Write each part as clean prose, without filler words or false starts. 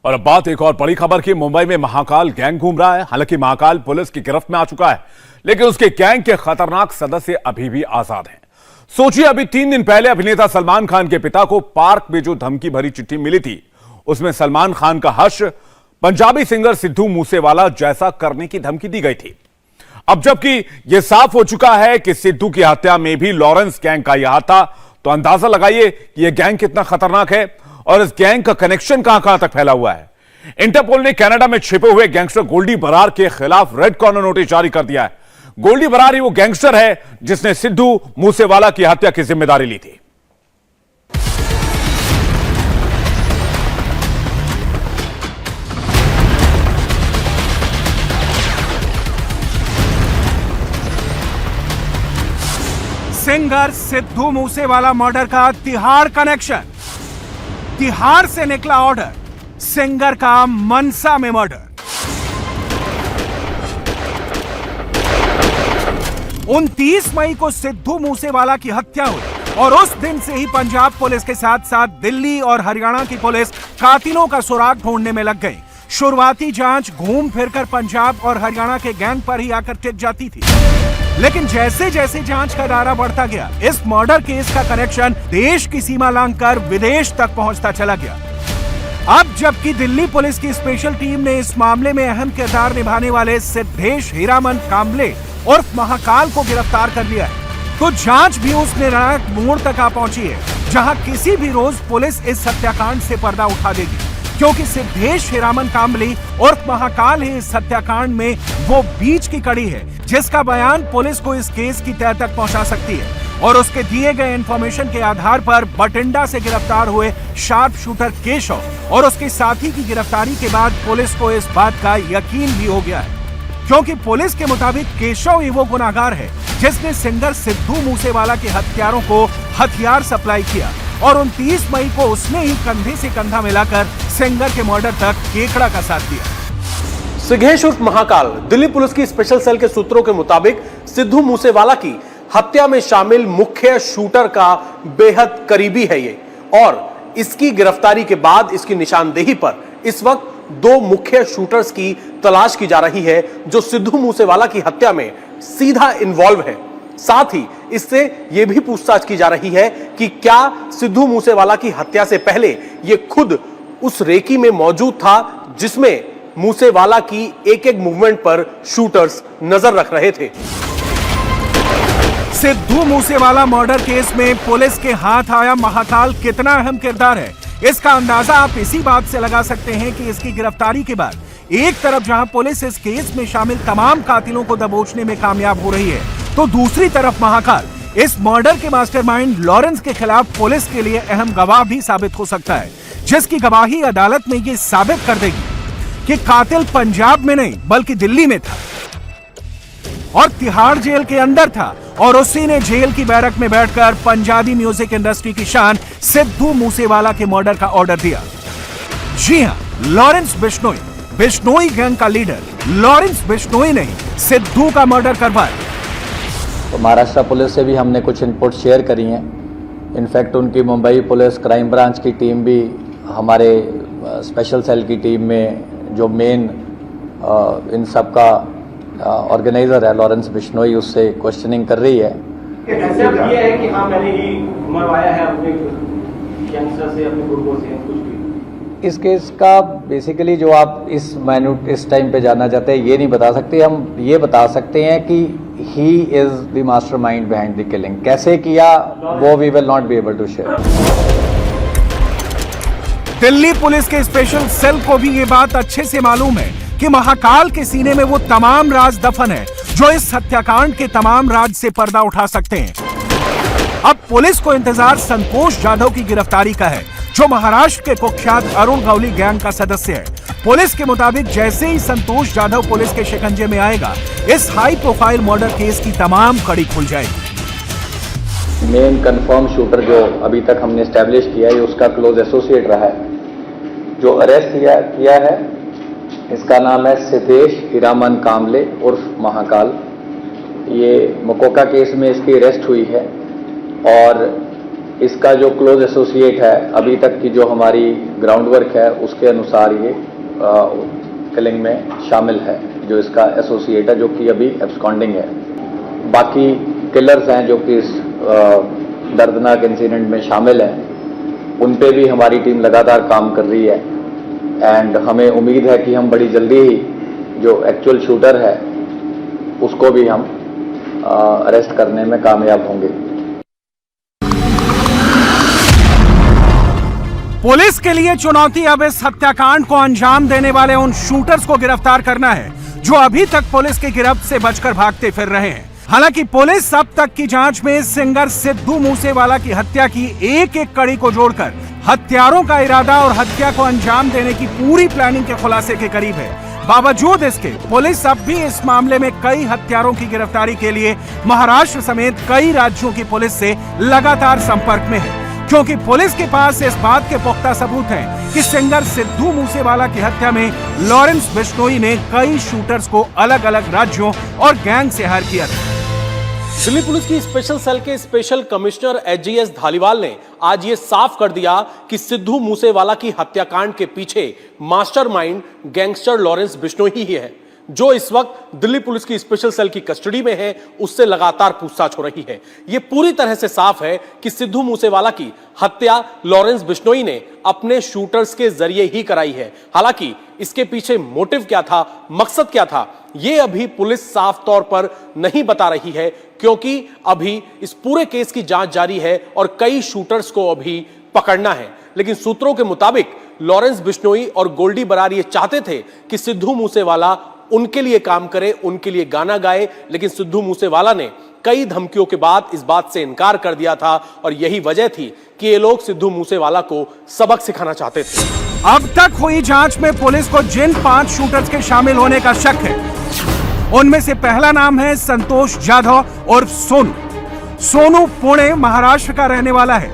और अब बात एक और बड़ी खबर की। मुंबई में महाकाल गैंग घूम रहा है। हालांकि महाकाल पुलिस की गिरफ्त में आ चुका है, लेकिन उसके गैंग के खतरनाक सदस्य अभी भी आजाद हैं। सोचिए, अभी 3 दिन पहले अभिनेता सलमान खान के पिता को पार्क में जो धमकी भरी चिट्ठी मिली थी, उसमें सलमान खान का हर्ष पंजाबी सिंगर सिद्धू मूसेवाला जैसा करने की धमकी दी गई थी। अब जबकि यह साफ हो चुका है कि सिद्धू की हत्या में भी लॉरेंस गैंग का यह हाथ था, तो अंदाजा लगाइए कि यह गैंग कितना खतरनाक है और इस गैंग का कनेक्शन कहां तक फैला हुआ है। इंटरपोल ने कनाडा में छिपे हुए गैंगस्टर गोल्डी बरार के खिलाफ रेड कॉर्नर नोटिस जारी कर दिया है। गोल्डी बरार ही वो गैंगस्टर है जिसने सिद्धू मूसेवाला की हत्या की जिम्मेदारी ली थी। सिंगर सिद्धू मूसेवाला मर्डर का तिहाड़ कनेक्शन। तिहाड़ से निकला ऑर्डर, सिंगर का मनसा में मर्डर। 29 मई को सिद्धू मूसेवाला की हत्या हुई और उस दिन से ही पंजाब पुलिस के साथ साथ दिल्ली और हरियाणा की पुलिस कातिलों का सुराग ढूंढने में लग गई। शुरुआती जांच घूम फिरकर पंजाब और हरियाणा के गैंग पर ही आकर टिक जाती थी, लेकिन जैसे जैसे जांच का दायरा बढ़ता गया, इस मर्डर केस का कनेक्शन देश की सीमा लांघकर विदेश तक पहुंचता चला गया। अब जबकि दिल्ली पुलिस की स्पेशल टीम ने इस मामले में अहम किरदार निभाने वाले सिद्धेश हीरामन कांबले उर्फ महाकाल को गिरफ्तार कर लिया है, तो जांच भी उस निर्णायक मोड़ तक आ पहुंची है जहां किसी भी रोज पुलिस इस हत्याकांड से पर्दा उठा देगी, क्योंकि सिद्धेश हीरामन कांबले उर्फ महाकाल ही इस हत्याकांड में वो बीच की कड़ी है जिसका बयान पुलिस को इस केस की तह तक पहुंचा सकती है। और उसके दिए गए इंफॉर्मेशन के आधार पर बठिंडा से गिरफ्तार हुए शार्प शूटर केशव और उसके साथी की गिरफ्तारी के बाद पुलिस को इस बात का यकीन भी हो गया है, क्योंकि पुलिस के मुताबिक केशव ही वो गुनाहगार है जिसने सिंगर सिद्धू मूसेवाला के हत्यारों को हथियार सप्लाई किया और 29 मई को उसने ही कंधे से कंधा मिलाकर सिंगर के मर्डर तक केकड़ा का साथ दिया। सिद्धेश उर्फ महाकाल दिल्ली पुलिस की स्पेशल सेल के सूत्रों के मुताबिक सिद्धू मूसेवाला की हत्या में शामिल मुख्य शूटर का बेहद करीबी है ये, और इसकी गिरफ्तारी के बाद इसकी निशानदेही पर इस वक्त 2 मुख्य शूटर्स की तलाश की जा रही है जो सिद्धू मूसेवाला की हत्या में सीधा इन्वॉल्व है। साथ ही इससे यह भी पूछताछ की जा रही है कि क्या सिद्धू मूसेवाला की हत्या से पहले यह खुद उस रेकी में मौजूद था जिसमें मूसेवाला की एक एक मूवमेंट पर शूटर्स नजर रख रहे थे। सिद्धू मूसेवाला मर्डर केस में पुलिस के हाथ आया महाकाल कितना अहम किरदार है, इसका अंदाजा आप इसी बात से लगा सकते हैं कि इसकी गिरफ्तारी के बाद एक तरफ जहां पुलिस इस केस में शामिल तमाम कातिलों को दबोचने में कामयाब हो रही है, तो दूसरी तरफ महाकाल इस मर्डर के मास्टरमाइंड लॉरेंस के खिलाफ पुलिस के लिए अहम गवाह भी साबित हो सकता है, जिसकी गवाही अदालत में ये साबित कर देगी कि कातिल पंजाब में नहीं बल्कि दिल्ली में था और तिहाड़ जेल के अंदर था और उसी ने जेल की बैरक में बैठकर पंजाबी म्यूजिक इंडस्ट्री की शान सिद्धू मूसेवाला के मर्डर का ऑर्डर दिया। जी हां, लॉरेंस बिश्नोई, बिश्नोई गैंग का लीडर लॉरेंस बिश्नोई ने सिद्धू का मर्डर करवाया। तो महाराष्ट्र पुलिस से भी हमने कुछ इनपुट शेयर करी हैं। इनफैक्ट उनकी मुंबई पुलिस क्राइम ब्रांच की टीम भी हमारे स्पेशल सेल की टीम में जो मेन इन सब का ऑर्गेनाइजर है लॉरेंस बिश्नोई, उससे क्वेश्चनिंग कर रही है। ऐसा ये है कि हाँ मैंने ही मरवाया है अपने गैंगस्टर से, अपने गुर्गों से कुछ भी। इस केस का बेसिकली जो आप इस टाइम पे जानना चाहते हैं ये नहीं बता सकते। हम ये बता सकते हैं कि he is the mastermind behind the killing. कैसे किया वो we will not be able to share. Delhi police के स्पेशल सेल को भी ये बात अच्छे से मालूम है कि महाकाल के सीने में वो तमाम राज दफन है जो इस हत्याकांड के तमाम राज से पर्दा उठा सकते हैं। अब पुलिस को इंतजार संतोष जाधव की गिरफ्तारी का है, जो महाराष्ट्र के कुख्यात अरुण गवली गैंग का सदस्य है। पुलिस के मुताबिक जैसे ही संतोष जाधव पुलिस के शिकंजे में आएगा, इस हाई प्रोफाइल मर्डर केस की तमाम कड़ी खुल जाएगी। मेन कंफर्म शूटर जो अभी तक हमने एस्टेब्लिश किया है उसका क्लोज एसोसिएट रहा है, जो अरेस्ट किया है इसका नाम है सिद्धेश हीरामन कांबले उर्फ महाकाल। ये मकोका केस में इसकी अरेस्ट हुई है और इसका जो क्लोज एसोसिएट है, अभी तक की जो हमारी ग्राउंड वर्क है उसके अनुसार ये किलिंग में शामिल है, जो इसका एसोसिएट है, जो कि अभी एब्सकॉन्डिंग है। बाकी किलर्स हैं जो कि इस दर्दनाक इंसिडेंट में शामिल हैं, उन पे भी हमारी टीम लगातार काम कर रही है एंड हमें उम्मीद है कि हम बड़ी जल्दी ही जो एक्चुअल शूटर है उसको भी हम अरेस्ट करने में कामयाब होंगे। पुलिस के लिए चुनौती अब इस हत्याकांड को अंजाम देने वाले उन शूटर्स को गिरफ्तार करना है जो अभी तक पुलिस की गिरफ्त से बचकर भागते फिर रहे हैं। हालांकि पुलिस अब तक की जांच में सिंगर सिद्धू मूसेवाला की हत्या की एक एक कड़ी को जोड़कर हत्यारों का इरादा और हत्या को अंजाम देने की पूरी प्लानिंग के खुलासे के करीब है। बावजूद इसके पुलिस अब भी इस मामले में कई हत्यारों की गिरफ्तारी के लिए महाराष्ट्र समेत कई राज्यों की पुलिस से लगातार संपर्क में है, क्योंकि पुलिस के पास इस बात के पुख्ता सबूत हैं कि सिंगर सिद्धू मूसेवाला की हत्या में लॉरेंस बिश्नोई ने कई शूटर्स को अलग अलग राज्यों और गैंग से हायर किया था। दिल्ली पुलिस की स्पेशल सेल के स्पेशल कमिश्नर एचजीएस धालीवाल ने आज ये साफ कर दिया कि सिद्धू मूसेवाला की हत्याकांड के पीछे मास्टरमाइंड गैंगस्टर लॉरेंस बिश्नोई ही है, जो इस वक्त दिल्ली पुलिस की स्पेशल सेल की कस्टडी में है। उससे लगातार पूछताछ हो रही है। यह पूरी तरह से साफ है कि सिद्धू मूसेवाला की हत्या लॉरेंस बिश्नोई ने अपने शूटर्स के जरिए ही कराई है। हालांकि इसके पीछे मोटिव क्या था, मकसद क्या था, यह अभी पुलिस साफ तौर पर नहीं बता रही है, क्योंकि अभी इस पूरे केस की जांच जारी है और कई शूटर्स को अभी पकड़ना है। लेकिन सूत्रों के मुताबिक लॉरेंस बिश्नोई और गोल्डी बरार ये चाहते थे कि सिद्धू मूसेवाला उनके लिए काम करे, उनके लिए गाना गाए, लेकिन सिद्धू मूसेवाला ने कई धमकियों के बाद इस बात से इनकार कर दिया था और यही वजह थी कि ये लोग सिद्धू मूसेवाला को सबक सिखाना चाहते थे। अब तक हुई जांच में पुलिस को जिन 5 शूटर्स के शामिल होने का शक है, उनमें से पहला नाम है संतोष जाधव और सोनू पुणे महाराष्ट्र का रहने वाला है।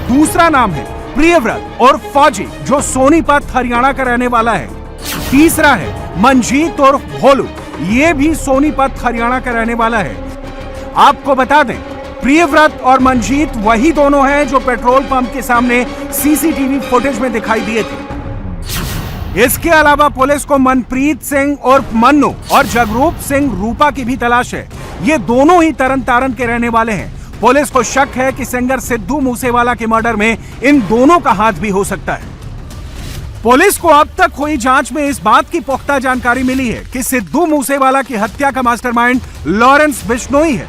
दूसरा नाम है प्रियव्रत और फौजी, जो सोनीपत हरियाणा का रहने वाला है। तीसरा है मंजीत और भोलू, ये भी सोनीपत हरियाणा का रहने वाला है। आपको बता दें, प्रियव्रत और मंजीत वही दोनों हैं जो पेट्रोल पंप के सामने सीसीटीवी फुटेज में दिखाई दिए थे। इसके अलावा पुलिस को मनप्रीत सिंह और मन्नू और जगरूप सिंह रूपा की भी तलाश है। ये दोनों ही तरन तारण के रहने वाले हैं। पुलिस को शक है कि सिंगर सिद्धू मूसेवाला के मर्डर में इन दोनों का हाथ भी हो सकता है। पुलिस को अब तक हुई जांच में इस बात की पुख्ता जानकारी मिली है कि सिद्धू मूसेवाला की हत्या का मास्टरमाइंड लॉरेंस बिश्नोई है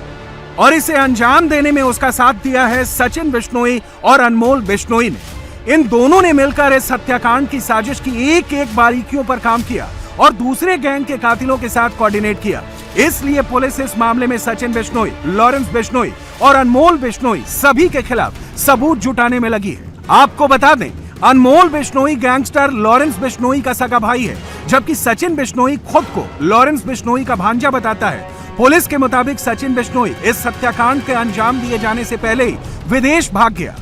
और इसे अंजाम देने में उसका साथ दिया है सचिन बिश्नोई और अनमोल बिश्नोई ने। इन दोनों ने मिलकर इस हत्याकांड की साजिश की एक एक बारीकियों पर काम किया और दूसरे गैंग के कातिलों के साथ कोऑर्डिनेट किया। इसलिए पुलिस इस मामले में सचिन बिश्नोई, लॉरेंस बिश्नोई और अनमोल बिश्नोई सभी के खिलाफ सबूत जुटाने में लगी है। आपको बता दें, अनमोल बिश्नोई गैंगस्टर लॉरेंस बिश्नोई का सगा भाई है, जबकि सचिन बिश्नोई खुद को लॉरेंस बिश्नोई का भांजा बताता है। पुलिस के मुताबिक सचिन बिश्नोई इस हत्याकांड के अंजाम दिए जाने से पहले ही विदेश भाग गया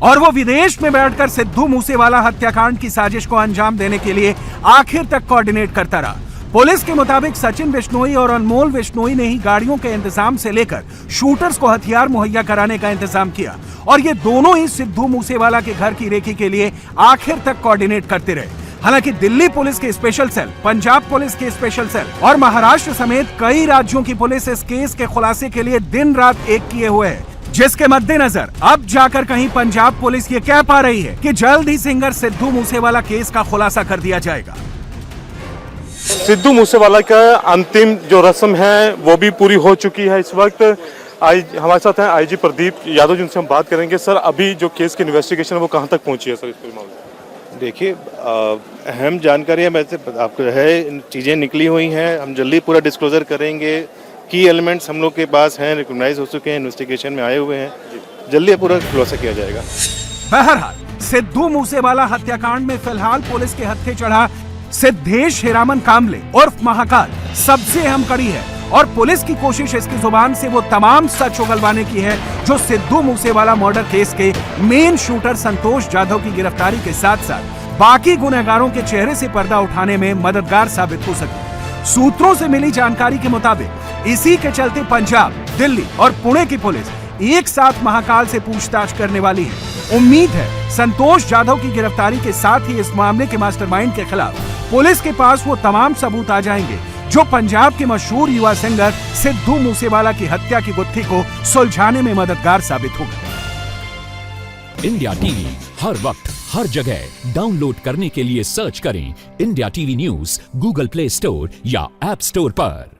और वो विदेश में बैठकर सिद्धू मूसेवाला हत्याकांड की साजिश को अंजाम देने के लिए आखिर तक कोऑर्डिनेट करता रहा। पुलिस के मुताबिक सचिन बिश्नोई और अनमोल बिश्नोई ने ही गाड़ियों के इंतजाम से लेकर शूटर्स को हथियार मुहैया कराने का इंतजाम किया और ये दोनों ही सिद्धू मूसेवाला के घर की रेकी के लिए आखिर तक कोऑर्डिनेट करते रहे। हालांकि दिल्ली पुलिस के स्पेशल सेल, पंजाब पुलिस के स्पेशल सेल और महाराष्ट्र समेत कई राज्यों की पुलिस इस केस के खुलासे के लिए दिन रात एक किए हुए है, जिसके मद्देनजर अब जाकर कहीं पंजाब पुलिस ये कह पा रही है कि जल्द ही सिंगर सिद्धू मूसेवाला केस का खुलासा कर दिया जाएगा। सिद्धू मूसेवाला का अंतिम जो रस्म है वो भी पूरी हो चुकी है। इस वक्त हमारे साथ हैं आईजी प्रदीप यादव, जिनसे हम बात करेंगे। सर, अभी जो केस की इन्वेस्टिगेशन है वो कहाँ तक पहुंची है सर इस पूरे मामले में? देखिए, अहम जानकारियाँ वैसे आपको है, चीज़ें निकली हुई हैं, हम जल्दी पूरा डिस्क्लोजर करेंगे। की एलिमेंट्स हम लोग के पास हैं, रिकॉग्नाइज हो चुके हैं, इन्वेस्टिगेशन में आए हुए हैं, जल्दी पूरा खुलासा किया जाएगा। बहरहाल, सिद्धू मूसेवाला हत्याकांड में फिलहाल पुलिस के हत्थे चढ़ा सिद्धेश हिरामन कामले उर्फ महाकाल सबसे अहम कड़ी है और पुलिस की कोशिश इसकी जुबान से वो तमाम सच उगलवाने की है जो सिद्धू मूसेवाला मर्डर केस के मेन शूटर संतोष जाधव की गिरफ्तारी के साथ साथ बाकी गुनहगारों के चेहरे से पर्दा उठाने में मददगार साबित हो सके। सूत्रों से मिली जानकारी के मुताबिक इसी के चलते पंजाब, दिल्ली और पुणे की पुलिस एक साथ महाकाल से पूछताछ करने वाली है। उम्मीद है संतोष जाधव की गिरफ्तारी के साथ ही इस मामले के मास्टरमाइंड के खिलाफ पुलिस के पास वो तमाम सबूत आ जाएंगे जो पंजाब के मशहूर युवा सिंगर सिद्धू मूसेवाला की हत्या की गुत्थी को सुलझाने में मददगार साबित होगा। इंडिया टीवी हर वक्त हर जगह डाउनलोड करने के लिए सर्च करें India TV news Google play store या ऐप स्टोर पर।